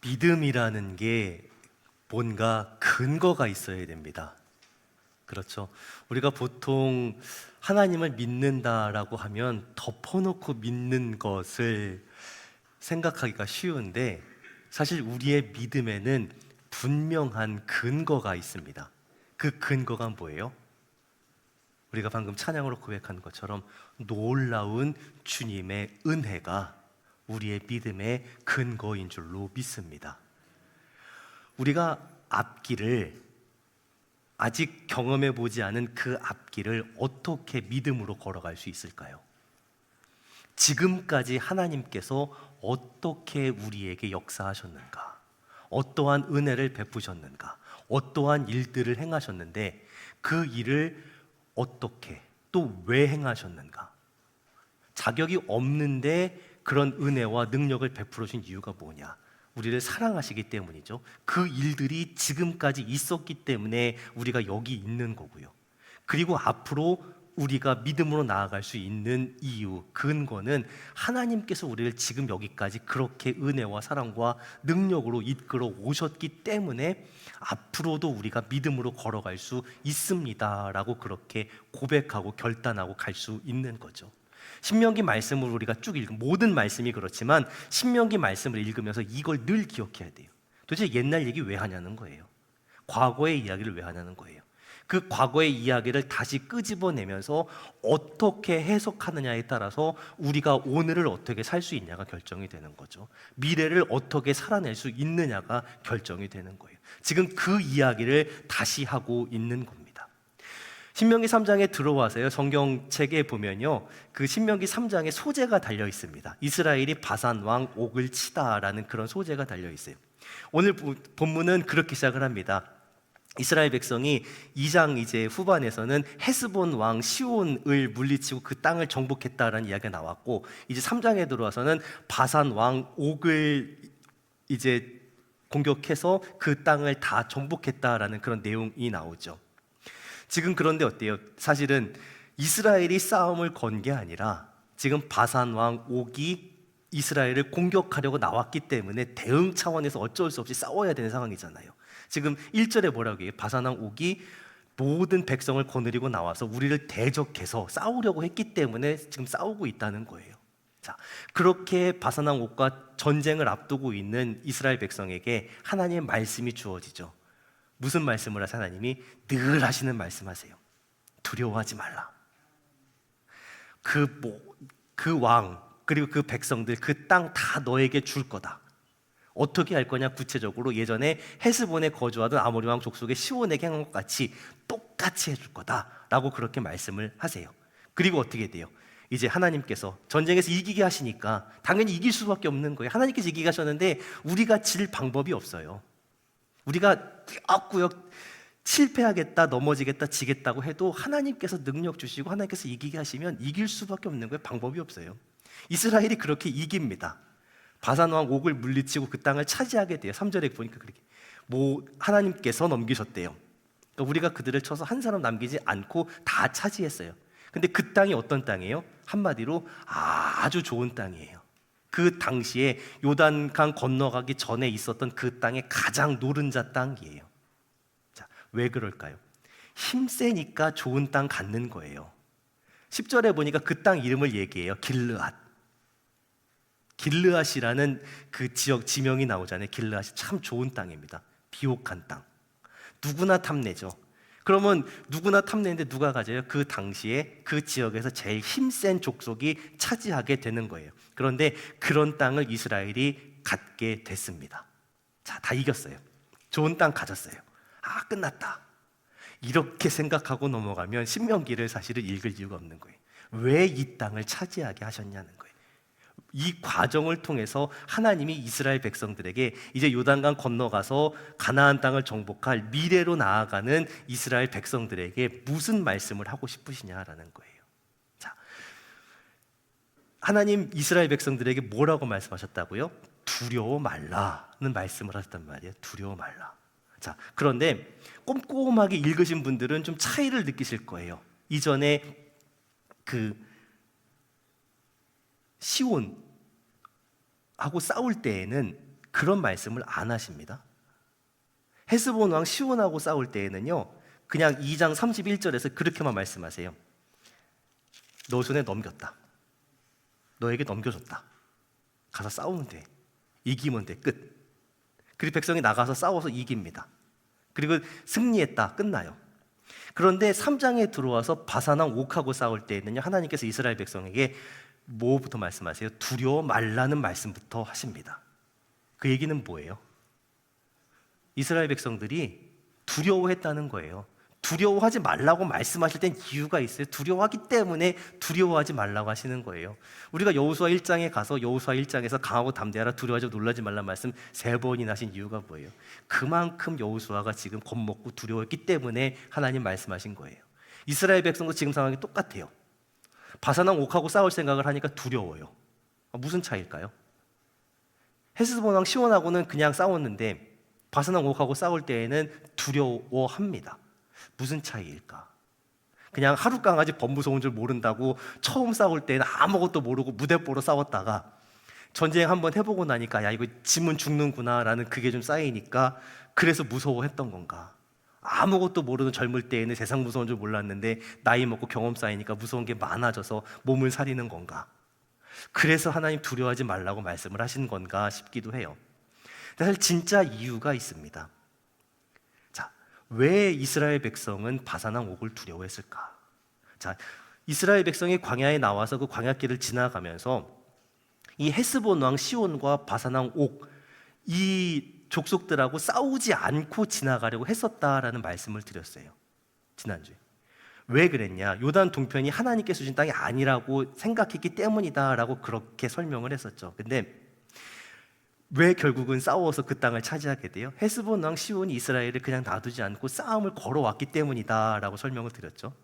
믿음이라는 게 뭔가 근거가 있어야 됩니다. 그렇죠. 우리가 보통 하나님을 믿는다라고 하면 덮어놓고 믿는 것을 생각하기가 쉬운데 사실 우리의 믿음에는 분명한 근거가 있습니다. 그 근거가 뭐예요? 우리가 방금 찬양으로 고백한 것처럼 놀라운 주님의 은혜가 우리의 믿음의 근거인 줄로 믿습니다. 우리가 앞길을 아직 경험해 보지 않은 그 앞길을 어떻게 믿음으로 걸어갈 수 있을까요? 지금까지 하나님께서 어떻게 우리에게 역사하셨는가? 어떠한 은혜를 베푸셨는가? 어떠한 일들을 행하셨는데 그 일을 어떻게 또 왜 행하셨는가? 자격이 없는데 그런 은혜와 능력을 베풀어 주신 이유가 뭐냐? 우리를 사랑하시기 때문이죠. 그 일들이 지금까지 있었기 때문에 우리가 여기 있는 거고요. 그리고 앞으로 우리가 믿음으로 나아갈 수 있는 이유, 근거는 하나님께서 우리를 지금 여기까지 그렇게 은혜와 사랑과 능력으로 이끌어 오셨기 때문에 앞으로도 우리가 믿음으로 걸어갈 수 있습니다라고 그렇게 고백하고 결단하고 갈 수 있는 거죠. 신명기 말씀을 우리가 쭉 읽은 모든 말씀이 그렇지만 신명기 말씀을 읽으면서 이걸 늘 기억해야 돼요. 도대체 옛날 얘기 왜 하냐는 거예요. 과거의 이야기를 왜 하냐는 거예요. 그 과거의 이야기를 다시 끄집어내면서 어떻게 해석하느냐에 따라서 우리가 오늘을 어떻게 살 수 있냐가 결정이 되는 거죠. 미래를 어떻게 살아낼 수 있느냐가 결정이 되는 거예요. 지금 그 이야기를 다시 하고 있는 겁니다. 신명기 3장에 들어와서요, 성경책에 보면요, 그 신명기 3장에 소재가 달려 있습니다. 이스라엘이 바산 왕 옥을 치다라는 그런 소재가 달려 있어요. 오늘 본문은 그렇게 시작을 합니다. 이스라엘 백성이 2장 이제 후반에서는 헤스본 왕 시온을 물리치고 그 땅을 정복했다라는 이야기가 나왔고, 이제 3장에 들어와서는 바산 왕 옥을 이제 공격해서 그 땅을 다 정복했다라는 그런 내용이 나오죠. 지금 그런데 어때요? 사실은 이스라엘이 싸움을 건 게 아니라 지금 바산 왕 옥이 이스라엘을 공격하려고 나왔기 때문에 대응 차원에서 어쩔 수 없이 싸워야 되는 상황이잖아요. 지금 1절에 뭐라고 해요? 바산 왕 옥이 모든 백성을 거느리고 나와서 우리를 대적해서 싸우려고 했기 때문에 지금 싸우고 있다는 거예요. 자, 그렇게 바산 왕 옥과 전쟁을 앞두고 있는 이스라엘 백성에게 하나님의 말씀이 주어지죠. 무슨 말씀을 하세요? 하나님이 늘 하시는 말씀하세요. 두려워하지 말라. 그 왕 그리고 그 백성들 그 땅 다 너에게 줄 거다. 어떻게 할 거냐? 구체적으로 예전에 헤스본에 거주하던 아모리 왕 족속의 시온에게 한 것 같이 똑같이 해줄 거다라고 그렇게 말씀을 하세요. 그리고 어떻게 돼요? 이제 하나님께서 전쟁에서 이기게 하시니까 당연히 이길 수밖에 없는 거예요. 하나님께서 이기게 하셨는데 우리가 질 방법이 없어요. 우리가 꾸역꾸역 실패하겠다, 넘어지겠다, 지겠다고 해도 하나님께서 능력 주시고 하나님께서 이기게 하시면 이길 수밖에 없는 거예요. 방법이 없어요. 이스라엘이 그렇게 이깁니다. 바산 왕 옥을 물리치고 그 땅을 차지하게 돼요. 3절에 보니까 그렇게 하나님께서 넘기셨대요. 그러니까 우리가 그들을 쳐서 한 사람 남기지 않고 다 차지했어요. 근데 그 땅이 어떤 땅이에요? 한마디로 아주 좋은 땅이에요. 그 당시에 요단강 건너가기 전에 있었던 그 땅의 가장 노른자 땅이에요. 자, 왜 그럴까요? 힘세니까 좋은 땅 갖는 거예요. 10절에 보니까 그 땅 이름을 얘기해요. 길르앗. 길르앗이라는 그 지역 지명이 나오잖아요. 길르앗이 참 좋은 땅입니다. 비옥한 땅. 누구나 탐내죠. 그러면 누구나 탐내는데 누가 가져요? 그 당시에 그 지역에서 제일 힘센 족속이 차지하게 되는 거예요. 그런데 그런 땅을 이스라엘이 갖게 됐습니다. 자, 다 이겼어요. 좋은 땅 가졌어요. 끝났다. 이렇게 생각하고 넘어가면 신명기를 사실은 읽을 이유가 없는 거예요. 왜 이 땅을 차지하게 하셨냐는 거예요. 이 과정을 통해서 하나님이 이스라엘 백성들에게 이제 요단강 건너가서 가나안 땅을 정복할 미래로 나아가는 이스라엘 백성들에게 무슨 말씀을 하고 싶으시냐라는 거예요. 자, 하나님 이스라엘 백성들에게 뭐라고 말씀하셨다고요? 두려워 말라는 말씀을 하셨단 말이에요. 두려워 말라. 자, 그런데 꼼꼼하게 읽으신 분들은 좀 차이를 느끼실 거예요. 이전에 그 시온하고 싸울 때에는 그런 말씀을 안 하십니다. 헤스본 왕 시온하고 싸울 때에는요, 그냥 2장 31절에서 그렇게만 말씀하세요. 너 손에 넘겼다. 너에게 넘겨줬다. 가서 싸우면 돼. 이기면 돼. 끝. 그리고 백성이 나가서 싸워서 이깁니다. 그리고 승리했다. 끝나요. 그런데 3장에 들어와서 바산왕 옥하고 싸울 때에는요, 하나님께서 이스라엘 백성에게 뭐부터 말씀하세요? 두려워 말라는 말씀부터 하십니다. 그 얘기는 뭐예요? 이스라엘 백성들이 두려워했다는 거예요. 두려워하지 말라고 말씀하실 땐 이유가 있어요. 두려워하기 때문에 두려워하지 말라고 하시는 거예요. 우리가 여호수아 1장에 가서 여호수아 1장에서 강하고 담대하라, 두려워하지 놀라지 말라는 말씀 3번이나 하신 이유가 뭐예요? 그만큼 여호수아가 지금 겁먹고 두려워했기 때문에 하나님 말씀하신 거예요. 이스라엘 백성도 지금 상황이 똑같아요. 바산왕 옥하고 싸울 생각을 하니까 두려워요. 무슨 차이일까요? 헤스본 왕 시온하고는 그냥 싸웠는데 바산왕 옥하고 싸울 때에는 두려워합니다. 무슨 차이일까? 그냥 하루 강아지 범 무서운 줄 모른다고 처음 싸울 때는 아무것도 모르고 무대 보러 싸웠다가 전쟁 한번 해보고 나니까 야, 이거 지면 죽는구나 라는 그게 좀 쌓이니까 그래서 무서워했던 건가? 아무것도 모르는 젊을 때에는 세상 무서운 줄 몰랐는데 나이 먹고 경험 쌓이니까 무서운 게 많아져서 몸을 사리는 건가? 그래서 하나님 두려워하지 말라고 말씀을 하신 건가 싶기도 해요. 사실 진짜 이유가 있습니다. 자, 왜 이스라엘 백성은 바산왕 옥을 두려워했을까? 자, 이스라엘 백성이 광야에 나와서 그 광야길을 지나가면서 이 헤스본 왕 시온과 바산왕 옥, 이 족속들하고 싸우지 않고 지나가려고 했었다라는 말씀을 드렸어요. 지난주에. 왜 그랬냐? 요단 동편이 하나님께서 주신 땅이 아니라고 생각했기 때문이다라고 그렇게 설명을 했었죠. 근데 왜 결국은 싸워서 그 땅을 차지하게 돼요? 헤스본 왕 시온이 이스라엘을 그냥 놔두지 않고 싸움을 걸어왔기 때문이다라고 설명을 드렸죠.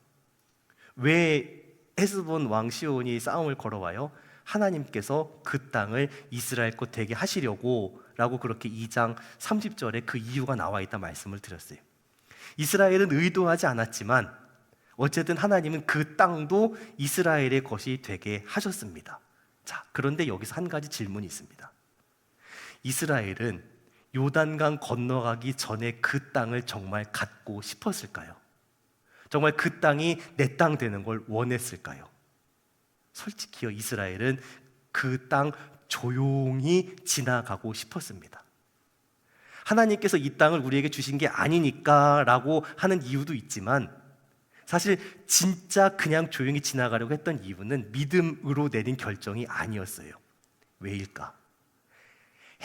왜 헤스본 왕 시온이 싸움을 걸어와요? 하나님께서 그 땅을 이스라엘 것 되게 하시려고 라고 그렇게 2장 30절에 그 이유가 나와 있다 말씀을 드렸어요. 이스라엘은 의도하지 않았지만 어쨌든 하나님은 그 땅도 이스라엘의 것이 되게 하셨습니다. 자, 그런데 여기서 한 가지 질문이 있습니다. 이스라엘은 요단강 건너가기 전에 그 땅을 정말 갖고 싶었을까요? 정말 그 땅이 내 땅 되는 걸 원했을까요? 솔직히요, 이스라엘은 그 땅 조용히 지나가고 싶었습니다. 하나님께서 이 땅을 우리에게 주신 게 아니니까 라고 하는 이유도 있지만 사실 진짜 그냥 조용히 지나가려고 했던 이유는 믿음으로 내린 결정이 아니었어요. 왜일까?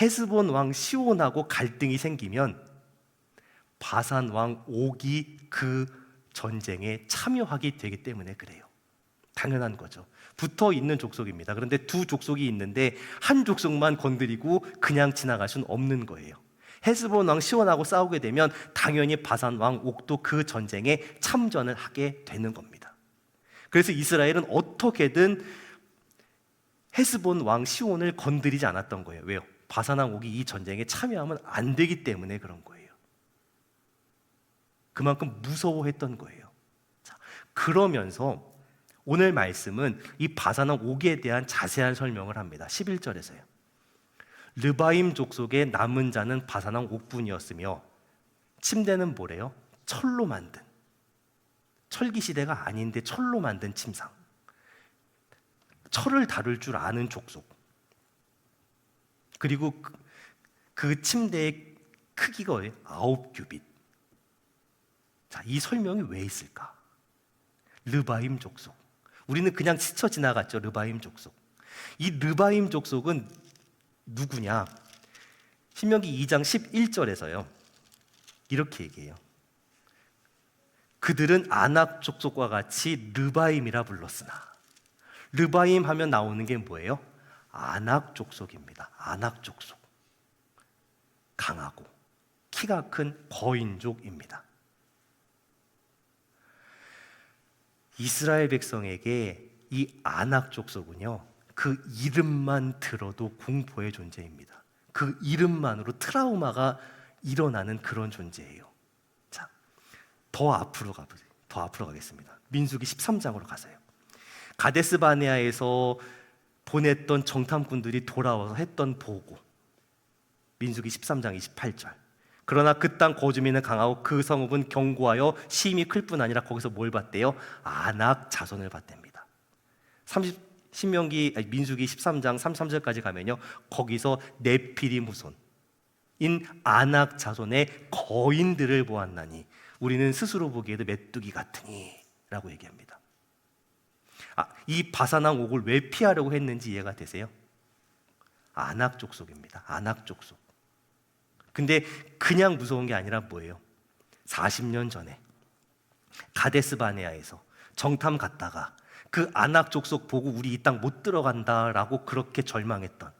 헤스본 왕 시온하고 갈등이 생기면 바산 왕 옥이 그 전쟁에 참여하게 되기 때문에 그래요. 당연한 거죠. 붙어 있는 족속입니다. 그런데 두 족속이 있는데 한 족속만 건드리고 그냥 지나갈 수는 없는 거예요. 헤스본 왕 시온하고 싸우게 되면 당연히 바산 왕 옥도 그 전쟁에 참전을 하게 되는 겁니다. 그래서 이스라엘은 어떻게든 헤스본 왕 시온을 건드리지 않았던 거예요. 왜요? 바산 왕 옥이 이 전쟁에 참여하면 안 되기 때문에 그런 거예요. 그만큼 무서워했던 거예요. 자, 그러면서 오늘 말씀은 이 바산 왕 옥에 대한 자세한 설명을 합니다. 11절에서요. 르바임 족속의 남은 자는 바산 왕 옥뿐이었으며 침대는 뭐래요? 철로 만든, 철기 시대가 아닌데 철로 만든 침상, 철을 다룰 줄 아는 족속, 그리고 그 침대의 크기가 9규빗. 자, 이 설명이 왜 있을까? 르바임 족속. 우리는 그냥 스쳐 지나갔죠. 르바임 족속. 이 르바임 족속은 누구냐? 신명기 2장 11절에서요 이렇게 얘기해요. 그들은 아낙 족속과 같이 르바임이라 불렀으나, 르바임 하면 나오는 게 뭐예요? 아낙 족속입니다. 아낙 족속. 강하고 키가 큰 거인족입니다. 이스라엘 백성에게 이 아낙 족속은요, 그 이름만 들어도 공포의 존재입니다. 그 이름만으로 트라우마가 일어나는 그런 존재예요. 자, 더 앞으로 가보세요. 더 앞으로 가겠습니다. 민수기 13장으로 가세요. 가데스 바네아에서 보냈던 정탐꾼들이 돌아와서 했던 보고, 민수기 13장 28절. 그러나 그 땅 거주민은 강하고 그 성읍은 견고하여 심히 클 뿐 아니라 거기서 뭘 봤대요? 아낙 자손을 봤답니다. 민수기 13장 33절까지 가면요, 거기서 네피림 후손인 아낙 자손의 거인들을 보았나니 우리는 스스로 보기에도 메뚜기 같으니 라고 얘기합니다. 이 바산왕 옥을 왜 피하려고 했는지 이해가 되세요? 아낙 족속입니다. 아낙 족속. 근데 그냥 무서운 게 아니라 뭐예요? 40년 전에 가데스 바네아에서 정탐 갔다가 그 아낙 족속 보고 우리 이 땅 못 들어간다라고 그렇게 절망했던,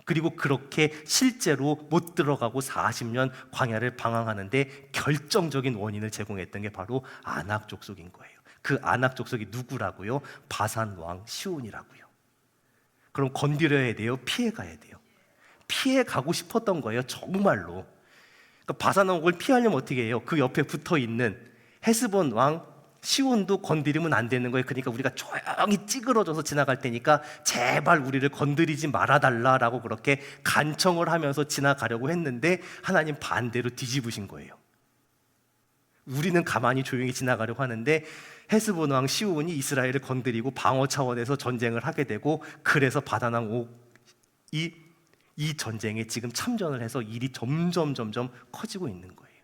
그리고 그렇게 실제로 못 들어가고 40년 광야를 방황하는데 결정적인 원인을 제공했던 게 바로 아낙 족속인 거예요. 그 아낙 족속이 누구라고요? 바산 왕 시온이라고요. 그럼 건드려야 돼요? 피해 가야 돼요? 피해 가고 싶었던 거예요, 정말로. 그러니까 바산 왕을 피하려면 어떻게 해요? 그 옆에 붙어 있는 헤스본 왕 시온도 건드리면 안 되는 거예요. 그러니까 우리가 조용히 찌그러져서 지나갈 테니까 제발 우리를 건드리지 말아달라라고 그렇게 간청을 하면서 지나가려고 했는데 하나님 반대로 뒤집으신 거예요. 우리는 가만히 조용히 지나가려고 하는데 헤스본 왕 시온이 이스라엘을 건드리고 방어 차원에서 전쟁을 하게 되고, 그래서 바산왕 옥이 이 전쟁에 지금 참전을 해서 일이 점점 커지고 있는 거예요.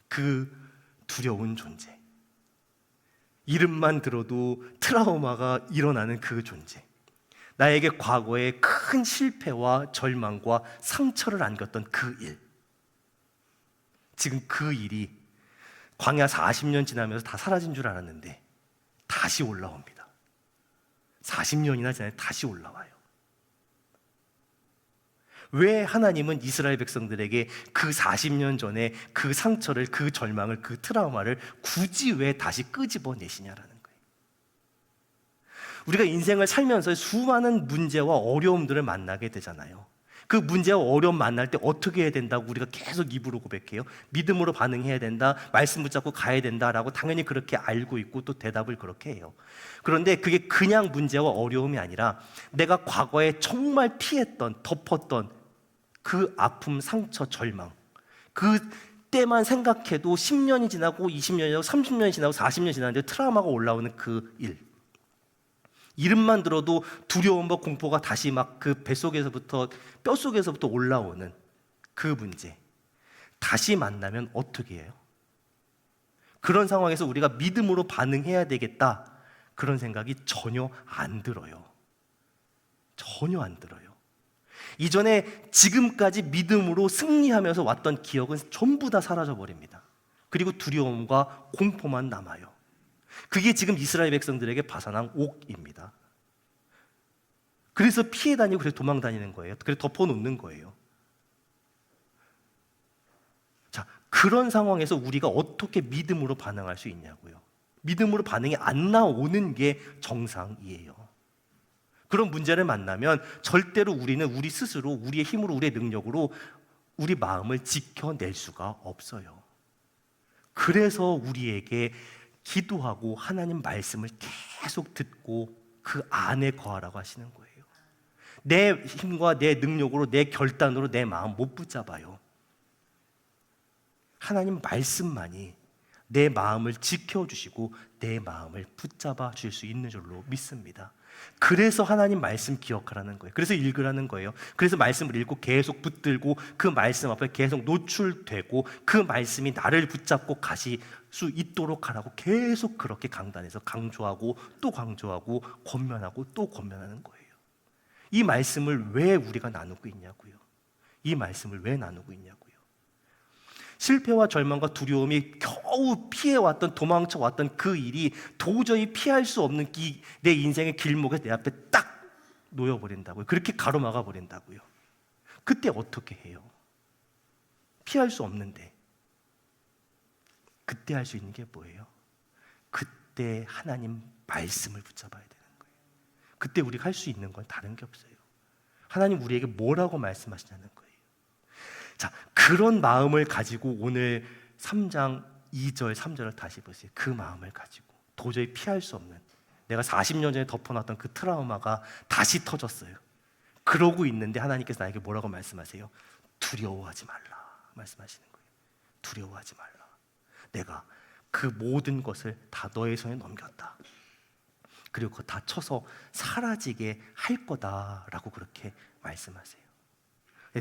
그 두려운 존재, 이름만 들어도 트라우마가 일어나는 그 존재, 나에게 과거에 큰 실패와 절망과 상처를 안겼던 그 일, 지금 그 일이 광야 40년 지나면서 다 사라진 줄 알았는데 다시 올라옵니다. 40년이나 지나서 다시 올라와요. 왜 하나님은 이스라엘 백성들에게 그 40년 전에 그 상처를, 그 절망을, 그 트라우마를 굳이 왜 다시 끄집어내시냐라는 거예요. 우리가 인생을 살면서 수많은 문제와 어려움들을 만나게 되잖아요. 그 문제와 어려움 만날 때 어떻게 해야 된다고 우리가 계속 입으로 고백해요? 믿음으로 반응해야 된다, 말씀 붙잡고 가야 된다라고 당연히 그렇게 알고 있고 또 대답을 그렇게 해요. 그런데 그게 그냥 문제와 어려움이 아니라 내가 과거에 정말 피했던, 덮었던 그 아픔, 상처, 절망, 그 때만 생각해도 10년이 지나고 20년이 지나고 30년이 지나고 40년이 지났는데 트라우마가 올라오는 그 일, 이름만 들어도 두려움과 공포가 다시 막 그 뱃속에서부터, 뼛속에서부터 올라오는 그 문제, 다시 만나면 어떻게 해요? 그런 상황에서 우리가 믿음으로 반응해야 되겠다, 그런 생각이 전혀 안 들어요. 전혀 안 들어요. 이전에 지금까지 믿음으로 승리하면서 왔던 기억은 전부 다 사라져버립니다. 그리고 두려움과 공포만 남아요. 그게 지금 이스라엘 백성들에게 바산왕 옥입니다. 그래서 피해 다니고 그래서 도망 다니는 거예요. 그래서 덮어놓는 거예요. 자, 그런 상황에서 우리가 어떻게 믿음으로 반응할 수 있냐고요. 믿음으로 반응이 안 나오는 게 정상이에요. 그런 문제를 만나면 절대로 우리는 우리 스스로, 우리의 힘으로, 우리의 능력으로 우리 마음을 지켜낼 수가 없어요. 그래서 우리에게 기도하고 하나님 말씀을 계속 듣고 그 안에 거하라고 하시는 거예요. 내 힘과 내 능력으로, 내 결단으로 내 마음 못 붙잡아요. 하나님 말씀만이 내 마음을 지켜주시고 내 마음을 붙잡아 주실 수 있는 줄로 믿습니다. 그래서 하나님 말씀 기억하라는 거예요. 그래서 읽으라는 거예요. 그래서 말씀을 읽고 계속 붙들고 그 말씀 앞에 계속 노출되고 그 말씀이 나를 붙잡고 가실 수 있도록 하라고 계속 그렇게 강단에서 강조하고 또 강조하고 권면하고 또 권면하는 거예요. 이 말씀을 왜 우리가 나누고 있냐고요. 이 말씀을 왜 나누고 있냐고요. 실패와 절망과 두려움이 겨우 피해왔던, 도망쳐왔던 그 일이 도저히 피할 수 없는 내 인생의 길목에 내 앞에 딱 놓여버린다고요. 그렇게 가로막아 버린다고요. 그때 어떻게 해요? 피할 수 없는데 그때 할 수 있는 게 뭐예요? 그때 하나님 말씀을 붙잡아야 되는 거예요. 그때 우리가 할 수 있는 건 다른 게 없어요. 하나님 우리에게 뭐라고 말씀하시냐는 거예요. 자, 그런 마음을 가지고 오늘 3장 2절, 3절을 다시 보세요. 그 마음을 가지고 도저히 피할 수 없는, 내가 40년 전에 덮어놨던 그 트라우마가 다시 터졌어요. 그러고 있는데 하나님께서 나에게 뭐라고 말씀하세요? 두려워하지 말라 말씀하시는 거예요. 두려워하지 말라. 내가 그 모든 것을 다 너의 손에 넘겼다. 그리고 그거 다 쳐서 사라지게 할 거다라고 그렇게 말씀하세요.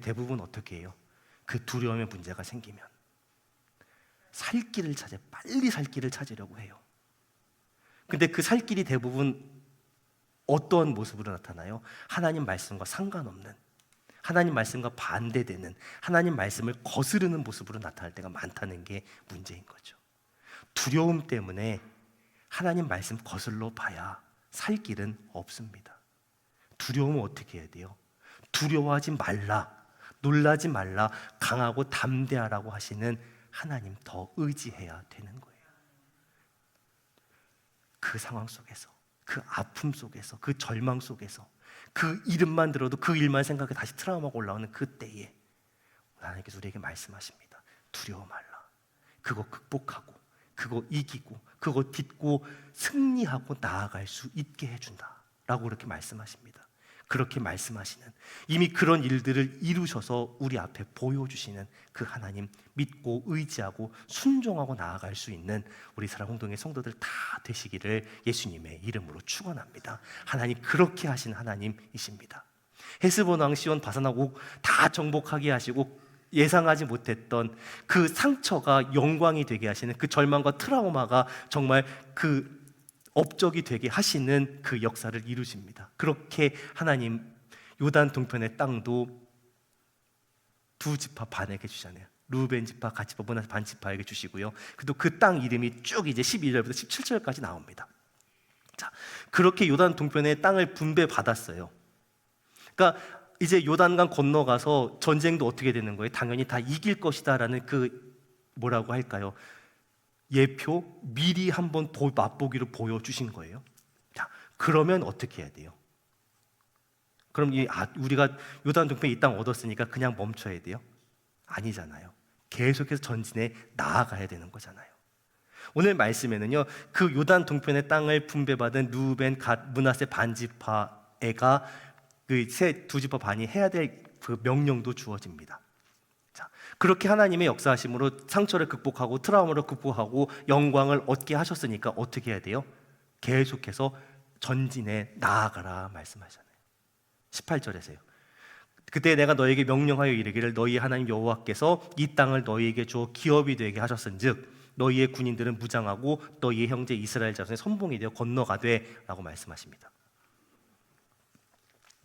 대부분 어떻게 해요? 그 두려움의 문제가 생기면 살 길을 찾아 빨리 살 길을 찾으려고 해요. 근데 그 살 길이 대부분 어떠한 모습으로 나타나요? 하나님 말씀과 상관없는, 하나님 말씀과 반대되는, 하나님 말씀을 거스르는 모습으로 나타날 때가 많다는 게 문제인 거죠. 두려움 때문에 하나님 말씀 거슬러 봐야 살 길은 없습니다. 두려움은 어떻게 해야 돼요? 두려워하지 말라, 놀라지 말라, 강하고 담대하라고 하시는 하나님 더 의지해야 되는 거예요. 그 상황 속에서, 그 아픔 속에서, 그 절망 속에서, 그 이름만 들어도 그 일만 생각해 다시 트라우마가 올라오는 그때에 하나님께서 우리에게 말씀하십니다. 두려워 말라. 그거 극복하고, 그거 이기고, 그거 딛고 승리하고 나아갈 수 있게 해준다 라고 그렇게 말씀하십니다. 그렇게 말씀하시는, 이미 그런 일들을 이루셔서 우리 앞에 보여주시는 그 하나님 믿고 의지하고 순종하고 나아갈 수 있는 우리 사랑홍동의 성도들 다 되시기를 예수님의 이름으로 축원합니다. 하나님 그렇게 하신 하나님이십니다. 헤스본 왕 시온 바산왕 옥 다 정복하게 하시고 예상하지 못했던 그 상처가 영광이 되게 하시는, 그 절망과 트라우마가 정말 그 업적이 되게 하시는 그 역사를 이루십니다. 그렇게 하나님 요단 동편의 땅도 두 지파 반에게 주잖아요. 루벤 지파, 갓 지파, 므낫세 반 지파에게 주시고요. 그리고 그 땅 이름이 쭉 이제 12절부터 17절까지 나옵니다. 자, 그렇게 요단 동편의 땅을 분배 받았어요. 그러니까 이제 요단강 건너가서 전쟁도 어떻게 되는 거예요? 당연히 다 이길 것이다라는 그 뭐라고 할까요? 예표, 미리 한번 맛보기로 보여주신 거예요. 자, 그러면 어떻게 해야 돼요? 그럼 우리가 요단 동편에 이 땅 얻었으니까 그냥 멈춰야 돼요? 아니잖아요. 계속해서 전진해 나아가야 되는 거잖아요. 오늘 말씀에는요, 그 요단 동편의 땅을 분배받은 루벤, 갓, 므낫세 반지파가 그 두 지파 반이 해야 될 그 명령도 주어집니다. 자, 그렇게 하나님의 역사하심으로 상처를 극복하고 트라우마를 극복하고 영광을 얻게 하셨으니까 어떻게 해야 돼요? 계속해서 전진해 나아가라 말씀하잖아요. 18절에서요. 그때 내가 너에게 명령하여 이르기를 너희 하나님 여호와께서 이 땅을 너희에게 주어 기업이 되게 하셨은즉 너희의 군인들은 무장하고 너희의 형제 이스라엘 자손의 선봉이 되어 건너가되 라고 말씀하십니다.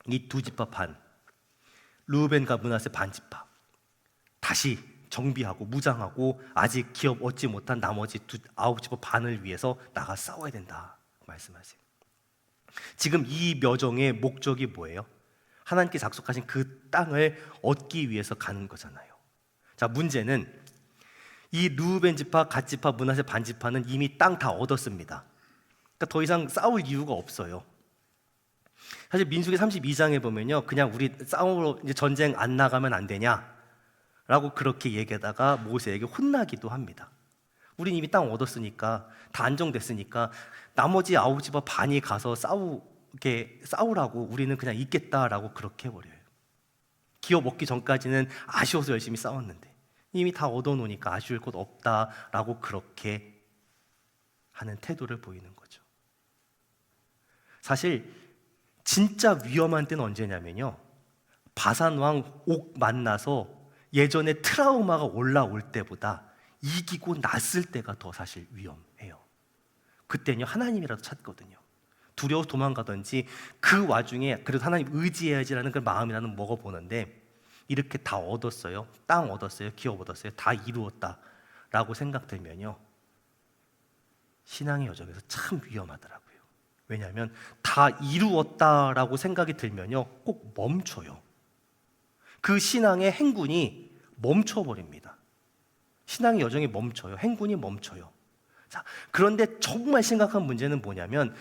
이 두 지파 반, 루벤과 므낫세 반 지파 다시 정비하고 무장하고 아직 기업 얻지 못한 나머지 아홉 지파 반을 위해서 나가 싸워야 된다 말씀하세요. 지금 이 묘정의 목적이 뭐예요? 하나님께 약속하신 그 땅을 얻기 위해서 가는 거잖아요. 자, 문제는 이 루벤 지파, 갓 지파, 므낫세 반 지파는 이미 땅 다 얻었습니다. 그러니까 더 이상 싸울 이유가 없어요. 사실 민수기 32장에 보면요, 그냥 우리 싸움으로 이제 전쟁 안 나가면 안 되냐라고 그렇게 얘기하다가 모세에게 혼나기도 합니다. 우린 이미 땅 얻었으니까 다 안정됐으니까 나머지 아홉 지파 반이 가서 싸우라고 우리는 그냥 있겠다라고 그렇게 해버려요. 기업 얻기 전까지는 아쉬워서 열심히 싸웠는데 이미 다 얻어놓으니까 아쉬울 것 없다라고 그렇게 하는 태도를 보이는 거죠. 사실 진짜 위험한 때는 언제냐면요, 바산왕 옥 만나서 예전에 트라우마가 올라올 때보다 이기고 났을 때가 더 사실 위험해요. 그때는요 하나님이라도 찾거든요. 두려워서 도망가든지 그 와중에 그래도 하나님 의지해야지라는 그 마음이라는 먹어보는데 이렇게 다 얻었어요. 땅 얻었어요. 기업 얻었어요. 다 이루었다라고 생각되면요 신앙의 여정에서 참 위험하더라고요. 왜냐하면 다 이루었다라고 생각이 들면요 꼭 멈춰요. 그 신앙의 행군이 멈춰버립니다. 신앙의 여정이 멈춰요. 행군이 멈춰요. 자, 그런데 정말 심각한 문제는 뭐냐면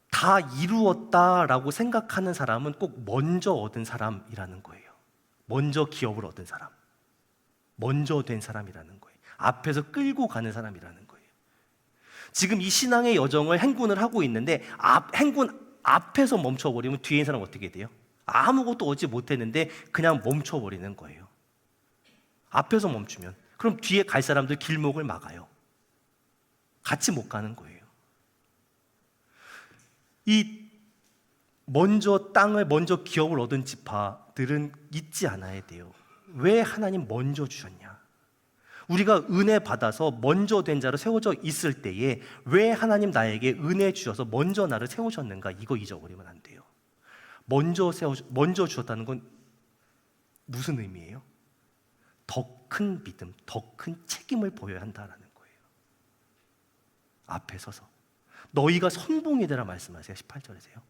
다 이루었다라고 생각하는 사람은 꼭 먼저 얻은 사람이라는 거예요. 먼저 기업을 얻은 사람, 먼저 된 사람이라는 거예요. 앞에서 끌고 가는 사람이라는 거예요. 지금 이 신앙의 여정을 행군을 하고 있는데 행군 앞에서 멈춰버리면 뒤에 있는 사람은 어떻게 돼요? 아무것도 얻지 못했는데 그냥 멈춰버리는 거예요. 앞에서 멈추면 그럼 뒤에 갈 사람들 길목을 막아요. 같이 못 가는 거예요. 이 먼저 땅을 먼저 기업을 얻은 지파들은 잊지 않아야 돼요. 왜 하나님 먼저 주셨냐? 우리가 은혜 받아서 먼저 된 자로 세워져 있을 때에 왜 하나님 나에게 은혜 주셔서 먼저 나를 세우셨는가? 이거 잊어버리면 안 돼요. 먼저 주셨다는 건 무슨 의미예요? 더 큰 믿음, 더 큰 책임을 보여야 한다는 거예요. 앞에 서서 너희가 선봉이 되라 말씀하세요. 18절에서요.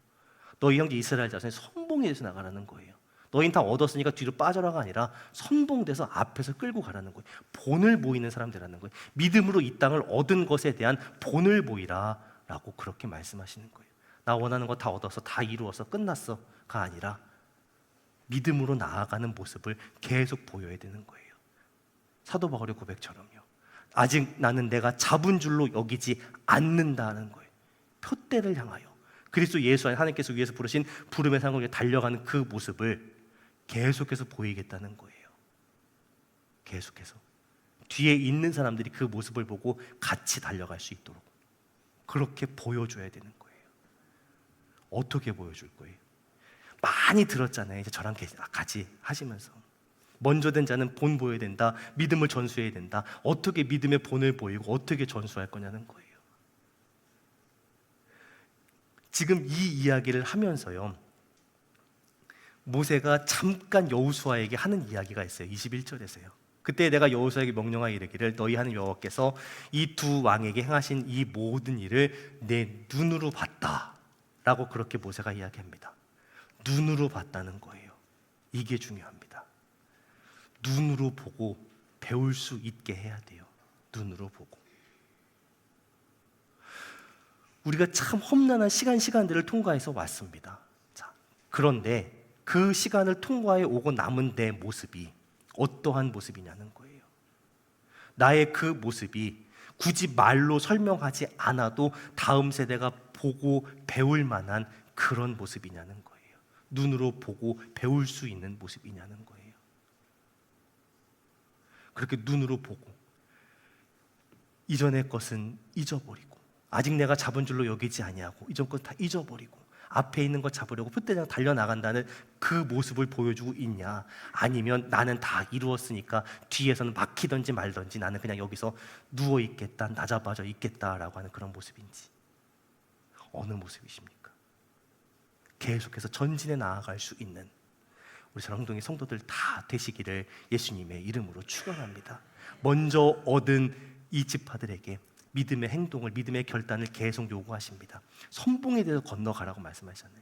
너희 형제 이스라엘 자손이 선봉이 돼서 나가라는 거예요. 너희는 다 얻었으니까 뒤로 빠져라가 아니라 선봉돼서 앞에서 끌고 가라는 거예요. 본을 보이는 사람 되라는 거예요. 믿음으로 이 땅을 얻은 것에 대한 본을 보이라 라고 그렇게 말씀하시는 거예요. 나 원하는 거 다 얻어서 다 이루어서 끝났어가 아니라 믿음으로 나아가는 모습을 계속 보여야 되는 거예요. 사도 바울의 고백처럼요. 아직 나는 내가 잡은 줄로 여기지 않는다는 거예요. 표대를 향하여 그리스도 예수 안에 하나님께서 위해서 부르신 부름의 상을 달려가는 그 모습을 계속해서 보이겠다는 거예요. 계속해서 뒤에 있는 사람들이 그 모습을 보고 같이 달려갈 수 있도록 그렇게 보여줘야 되는 거예요. 어떻게 보여줄 거예요? 많이 들었잖아요. 이제 저랑 같이 하시면서 먼저 된 자는 본 보여야 된다. 믿음을 전수해야 된다. 어떻게 믿음의 본을 보이고 어떻게 전수할 거냐는 거예요. 지금 이 이야기를 하면서요, 모세가 잠깐 여호수아에게 하는 이야기가 있어요. 21절에서요. 그때 내가 여호수아에게 명령하여 이르기를 너희 하는 여호와께서 이 두 왕에게 행하신 이 모든 일을 내 눈으로 봤다 라고 그렇게 모세가 이야기합니다. 눈으로 봤다는 거예요. 이게 중요합니다. 눈으로 보고 배울 수 있게 해야 돼요. 눈으로 보고. 우리가 참 험난한 시간들을 통과해서 왔습니다. 자, 그런데 그 시간을 통과해 오고 남은 내 모습이 어떠한 모습이냐는 거예요. 나의 그 모습이 굳이 말로 설명하지 않아도 다음 세대가 보고 배울 만한 그런 모습이냐는 거예요. 눈으로 보고 배울 수 있는 모습이냐는 거예요. 그렇게 눈으로 보고 이전의 것은 잊어버리고 아직 내가 잡은 줄로 여기지 아니하고 이전 것 다 잊어버리고 앞에 있는 것 잡으려고 풋대장 달려나간다는 그 모습을 보여주고 있냐, 아니면 나는 다 이루었으니까 뒤에서는 막히든지 말든지 나는 그냥 여기서 누워있겠다, 나자빠져 있겠다라고 하는 그런 모습인지, 어느 모습이십니까? 계속해서 전진해 나아갈 수 있는 우리 사랑동의 성도들 다 되시기를 예수님의 이름으로 축원합니다. 먼저 얻은 이 지파들에게 믿음의 행동을, 믿음의 결단을 계속 요구하십니다. 선봉에 대해서 건너가라고 말씀하셨네요.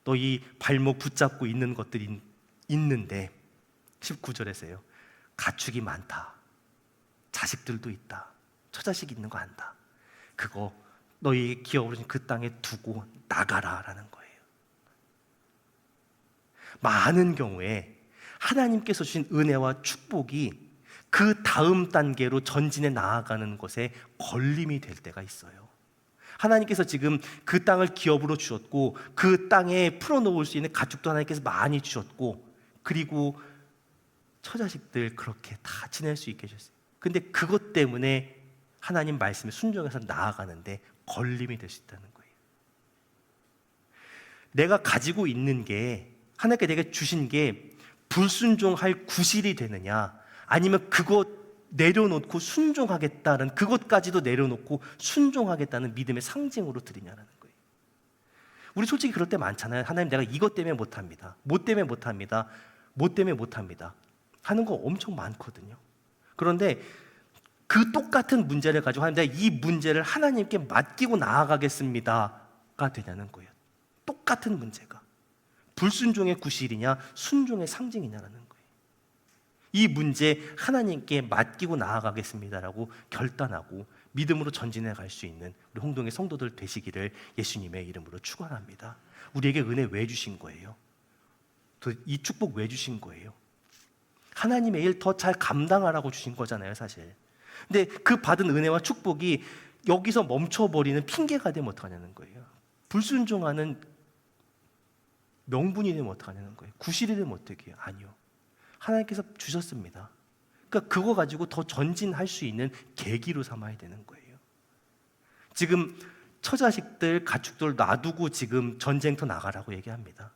너희 발목 붙잡고 있는 것들이 있는데 19절에서요. 가축이 많다. 자식들도 있다. 처자식 있는 거 안다. 그거 너희 기업으로 그 땅에 두고 나가라라는 거예요. 많은 경우에 하나님께서 주신 은혜와 축복이 그 다음 단계로 전진해 나아가는 것에 걸림이 될 때가 있어요. 하나님께서 지금 그 땅을 기업으로 주셨고 그 땅에 풀어놓을 수 있는 가축도 하나님께서 많이 주셨고 그리고 처자식들 그렇게 다 지낼 수 있게 해주셨어요. 근데 그것 때문에 하나님 말씀에 순종해서 나아가는데 걸림이 될 수 있다는 거예요. 내가 가지고 있는 게, 하나님께 내게 주신 게 불순종할 구실이 되느냐, 아니면 그것 내려놓고 순종하겠다는, 그것까지도 내려놓고 순종하겠다는 믿음의 상징으로 드리냐는 거예요. 우리 솔직히 그럴 때 많잖아요. 하나님, 내가 이것 때문에 못합니다. 뭐 때문에 못합니다. 뭐 때문에 못합니다. 하는 거 엄청 많거든요. 그런데 그 똑같은 문제를 가지고 하나님, 내가 이 문제를 하나님께 맡기고 나아가겠습니다가 되냐는 거예요. 똑같은 문제가 불순종의 구실이냐 순종의 상징이냐라는 거예요. 이 문제 하나님께 맡기고 나아가겠습니다라고 결단하고 믿음으로 전진해 갈 수 있는 우리 홍동의 성도들 되시기를 예수님의 이름으로 축원합니다. 우리에게 은혜 왜 주신 거예요? 이 축복 왜 주신 거예요? 하나님의 일 더 잘 감당하라고 주신 거잖아요, 사실. 근데 그 받은 은혜와 축복이 여기서 멈춰버리는 핑계가 되면 어떡하냐는 거예요. 불순종하는 명분이 되면 어떡하냐는 거예요. 구실이 되면 어떻게 해요? 아니요. 하나님께서 주셨습니다. 그러니까 그거 가지고 더 전진할 수 있는 계기로 삼아야 되는 거예요. 지금 처자식들, 가축들 놔두고 지금 전쟁터 나가라고 얘기합니다.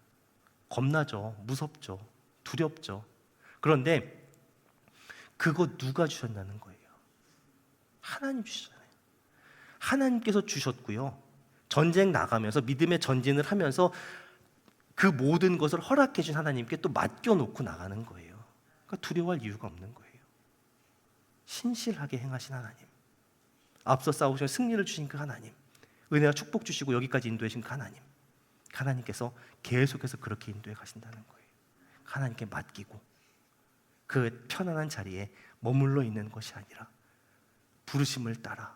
겁나죠. 무섭죠. 두렵죠. 그런데 그거 누가 주셨냐는 거예요. 하나님 주셨잖아요. 하나님께서 주셨고요. 전쟁 나가면서 믿음의 전진을 하면서 그 모든 것을 허락해 준 하나님께 또 맡겨놓고 나가는 거예요. 그러니까 두려워할 이유가 없는 거예요. 신실하게 행하신 하나님, 앞서 싸우셔 승리를 주신 그 하나님, 은혜와 축복 주시고 여기까지 인도해 주신 그 하나님, 하나님께서 계속해서 그렇게 인도해 가신다는 거예요. 하나님께 맡기고 그 편안한 자리에 머물러 있는 것이 아니라 부르심을 따라,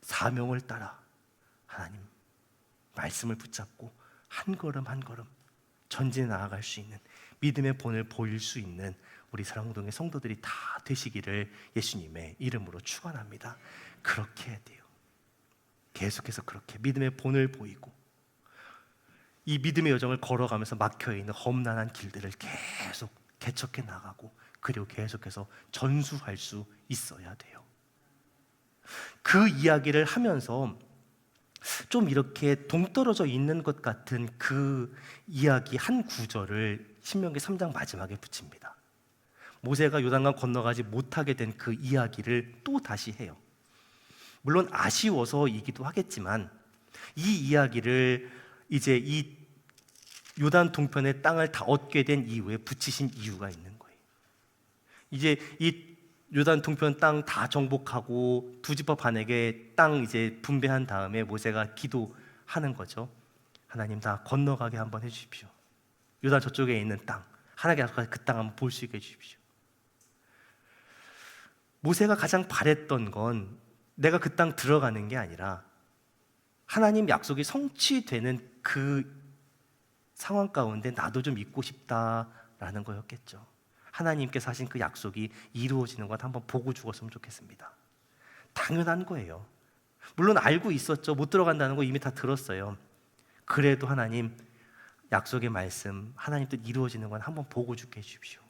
사명을 따라 하나님 말씀을 붙잡고 한 걸음 한 걸음 전진해 나아갈 수 있는 믿음의 본을 보일 수 있는 우리 사랑동의 성도들이 다 되시기를 예수님의 이름으로 축원합니다. 그렇게 해야 돼요. 계속해서 그렇게 믿음의 본을 보이고 이 믿음의 여정을 걸어가면서 막혀있는 험난한 길들을 계속 개척해 나가고 그리고 계속해서 전수할 수 있어야 돼요. 그 이야기를 하면서 좀 이렇게 동떨어져 있는 것 같은 그 이야기 한 구절을 신명기 3장 마지막에 붙입니다. 모세가 요단강 건너가지 못하게 된 그 이야기를 또 다시 해요. 물론 아쉬워서이기도 하겠지만 이 이야기를 이제 이 요단 동편의 땅을 다 얻게 된 이후에 붙이신 이유가 있는 거예요. 이제 이 요단 동편 땅 다 정복하고 두 지파 반에게 땅 이제 분배한 다음에 모세가 기도하는 거죠. 하나님 다 건너가게 한번 해주십시오. 요단 저쪽에 있는 땅, 하나님께 약속하신 그 땅 한번 볼 수 있게 해주십시오. 모세가 가장 바랬던 건 내가 그 땅 들어가는 게 아니라 하나님 약속이 성취되는 그 상황 가운데 나도 좀 있고 싶다라는 거였겠죠. 하나님께서 하신 그 약속이 이루어지는 것 한번 보고 죽었으면 좋겠습니다. 당연한 거예요. 물론 알고 있었죠. 못 들어간다는 거 이미 다 들었어요. 그래도 하나님 약속의 말씀, 하나님 뜻 이루어지는 건 한번 보고 죽게 해주십시오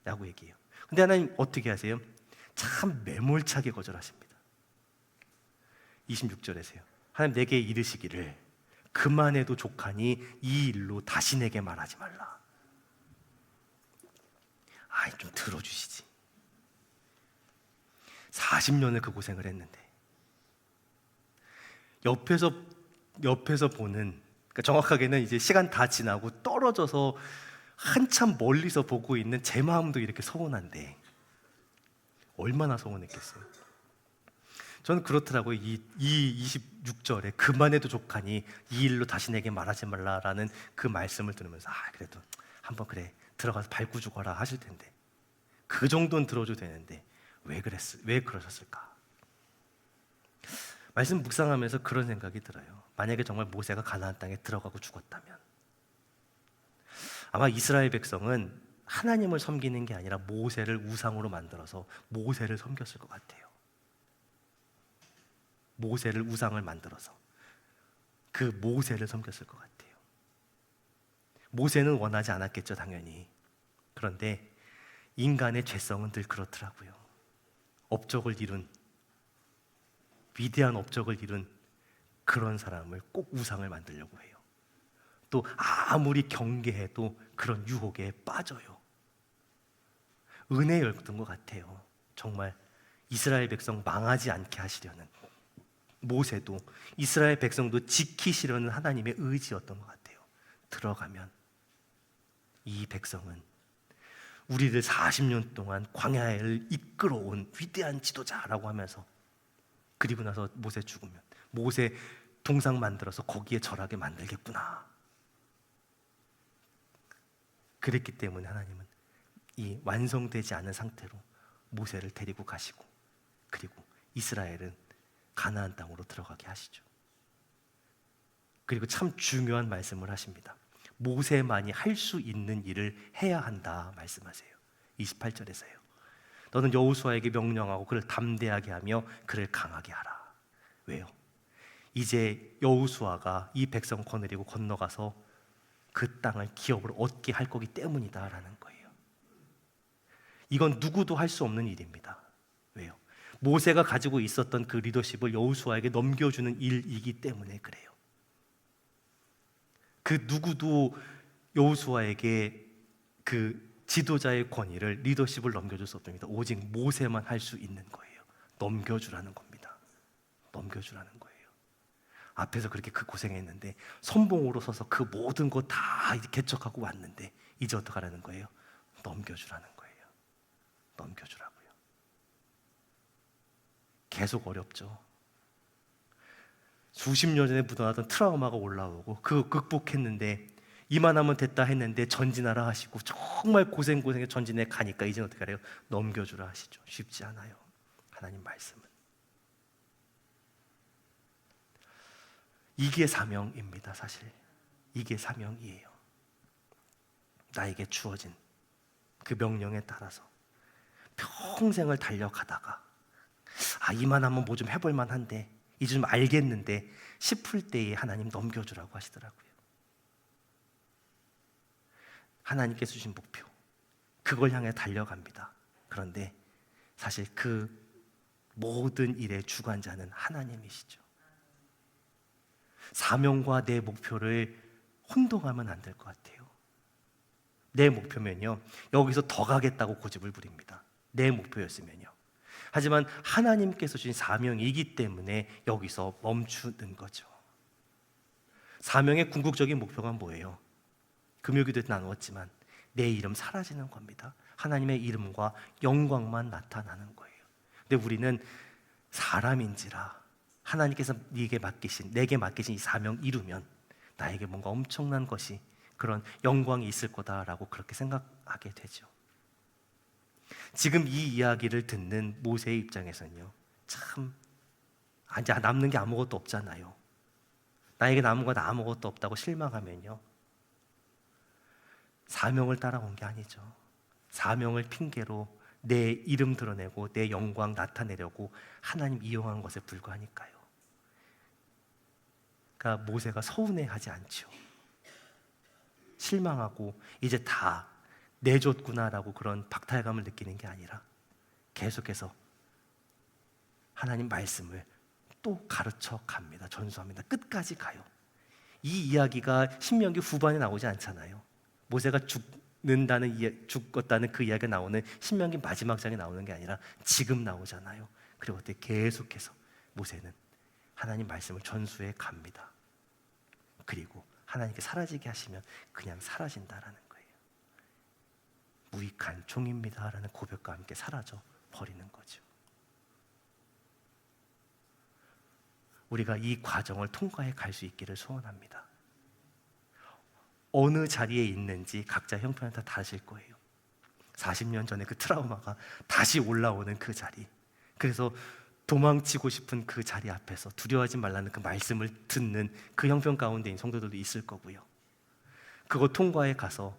라고 얘기해요. 근데 하나님 어떻게 하세요? 참 매몰차게 거절하십니다. 26절에서요. 하나님 내게 이르시기를 그만해도 족하니 이 일로 다시 내게 말하지 말라. 아이 좀 들어주시지. 40년을 그 고생을 했는데 옆에서 보는, 그러니까 정확하게는 이제 시간 다 지나고 떨어져서 한참 멀리서 보고 있는 제 마음도 이렇게 서운한데 얼마나 서운했겠어요. 저는 그렇더라고요. 이 26절에 그만해도 족하니 이 일로 다시 내게 말하지 말라라는 그 말씀을 들으면서 그래도 한번 그래 들어가서 밟고 죽어라 하실 텐데 그 정도는 들어줘도 되는데 왜 그러셨을까? 말씀 묵상하면서 그런 생각이 들어요. 만약에 정말 모세가 가나안 땅에 들어가고 죽었다면 아마 이스라엘 백성은 하나님을 섬기는 게 아니라 모세를 우상으로 만들어서 모세를 섬겼을 것 같아요. 모세를 우상을 만들어서 그 모세를 섬겼을 것 같아요. 모세는 원하지 않았겠죠, 당연히. 그런데 인간의 죄성은 늘 그렇더라고요. 업적을 이룬, 위대한 업적을 이룬 그런 사람을 꼭 우상을 만들려고 해요. 또 아무리 경계해도 그런 유혹에 빠져요. 은혜였던 것 같아요. 정말 이스라엘 백성 망하지 않게 하시려는, 모세도 이스라엘 백성도 지키시려는 하나님의 의지였던 것 같아요. 들어가면 이 백성은 우리를 40년 동안 광야를 이끌어온 위대한 지도자라고 하면서, 그리고 나서 모세 죽으면 모세 동상 만들어서 거기에 절하게 만들겠구나. 그랬기 때문에 하나님은 이 완성되지 않은 상태로 모세를 데리고 가시고, 그리고 이스라엘은 가나안 땅으로 들어가게 하시죠. 그리고 참 중요한 말씀을 하십니다. 모세만이 할 수 있는 일을 해야 한다 말씀하세요. 28절에서요. 너는 여호수아에게 명령하고 그를 담대하게 하며 그를 강하게 하라. 왜요? 이제 여호수아가 이 백성 거느리고 건너가서 그 땅을 기업으로 얻게 할 거기 때문이다라는 거예요. 이건 누구도 할 수 없는 일입니다. 왜요? 모세가 가지고 있었던 그 리더십을 여호수아에게 넘겨주는 일이기 때문에 그래요. 그 누구도 여호수아에게 그 지도자의 권위를, 리더십을 넘겨줄 수 없습니다. 오직 모세만 할 수 있는 거예요. 넘겨주라는 겁니다. 넘겨주라는 거예요. 앞에서 그렇게 그 고생했는데 선봉으로 서서 그 모든 거 다 개척하고 왔는데 이제 어떡하라는 거예요? 넘겨주라는 거예요. 넘겨주라고요. 계속 어렵죠. 수십 년 전에 묻어놨던 트라우마가 올라오고 그거 극복했는데 이만하면 됐다 했는데 전진하라 하시고 정말 고생해 전진해 가니까 이제는 어떻게 하래요? 넘겨주라 하시죠. 쉽지 않아요. 하나님 말씀은. 이게 사명입니다. 사실 이게 사명이에요. 나에게 주어진 그 명령에 따라서 평생을 달려가다가 이만하면 뭐 좀 해볼 만한데 이제 좀 알겠는데 싶을 때에 하나님 넘겨주라고 하시더라고요. 하나님께서 주신 목표, 그걸 향해 달려갑니다. 그런데 사실 그 모든 일의 주관자는 하나님이시죠. 사명과 내 목표를 혼동하면 안 될 것 같아요. 내 목표면요, 여기서 더 가겠다고 고집을 부립니다. 내 목표였으면요. 하지만 하나님께서 주신 사명이기 때문에 여기서 멈추는 거죠. 사명의 궁극적인 목표가 뭐예요? 금요기도 나누었지만 내 이름 사라지는 겁니다. 하나님의 이름과 영광만 나타나는 거예요. 근데 우리는 사람인지라 하나님께서 내게 맡기신 이 사명 이루면 나에게 뭔가 엄청난 것이, 그런 영광이 있을 거다라고 그렇게 생각하게 되죠. 지금 이 이야기를 듣는 모세의 입장에서는요, 참 이제 남는 게 아무것도 없잖아요. 나에게 남은 건 아무것도 없다고 실망하면요, 사명을 따라온 게 아니죠. 사명을 핑계로 내 이름 드러내고 내 영광 나타내려고 하나님 이용한 것에 불과하니까요. 그러니까 모세가 서운해하지 않죠. 실망하고 이제 다 내줬구나라고 그런 박탈감을 느끼는 게 아니라 계속해서 하나님 말씀을 또 가르쳐 갑니다. 전수합니다. 끝까지 가요. 이 이야기가 신명기 후반에 나오지 않잖아요. 모세가 죽었다는 그 이야기가 나오는 신명기 마지막 장에 나오는 게 아니라 지금 나오잖아요. 그리고 그때 계속해서 모세는 하나님 말씀을 전수해 갑니다. 그리고 하나님께 사라지게 하시면 그냥 사라진다라는 거예요. 무익한 종입니다라는 고백과 함께 사라져 버리는 거죠. 우리가 이 과정을 통과해 갈 수 있기를 소원합니다. 어느 자리에 있는지 각자 형편에 다 다르실 거예요. 40년 전에 그 트라우마가 다시 올라오는 그 자리, 그래서 도망치고 싶은 그 자리 앞에서 두려워하지 말라는 그 말씀을 듣는 그 형편 가운데인 성도들도 있을 거고요. 그거 통과해 가서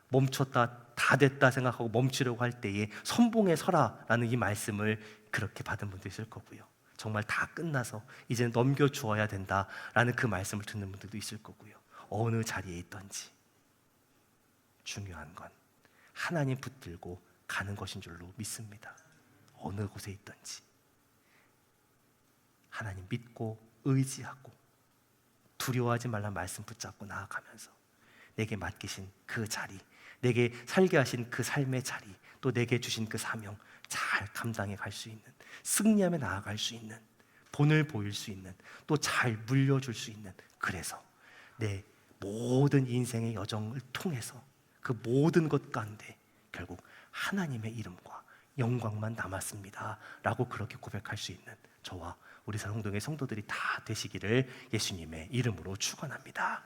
멈췄다, 다 됐다 생각하고 멈추려고 할 때에 선봉에 서라라는 이 말씀을 그렇게 받은 분도 있을 거고요. 정말 다 끝나서 이제는 넘겨주어야 된다라는 그 말씀을 듣는 분들도 있을 거고요. 어느 자리에 있든지 중요한 건 하나님 붙들고 가는 것인 줄로 믿습니다. 어느 곳에 있든지 하나님 믿고 의지하고 두려워하지 말라는 말씀 붙잡고 나아가면서 내게 맡기신 그 자리, 내게 살게 하신 그 삶의 자리, 또 내게 주신 그 사명 잘 감당해 갈 수 있는, 승리하며 나아갈 수 있는, 본을 보일 수 있는, 또 잘 물려줄 수 있는, 그래서 내 모든 인생의 여정을 통해서 그 모든 것 가운데 결국 하나님의 이름과 영광만 남았습니다 라고 그렇게 고백할 수 있는 저와 우리 사랑동의 성도들이 다 되시기를 예수님의 이름으로 축원합니다.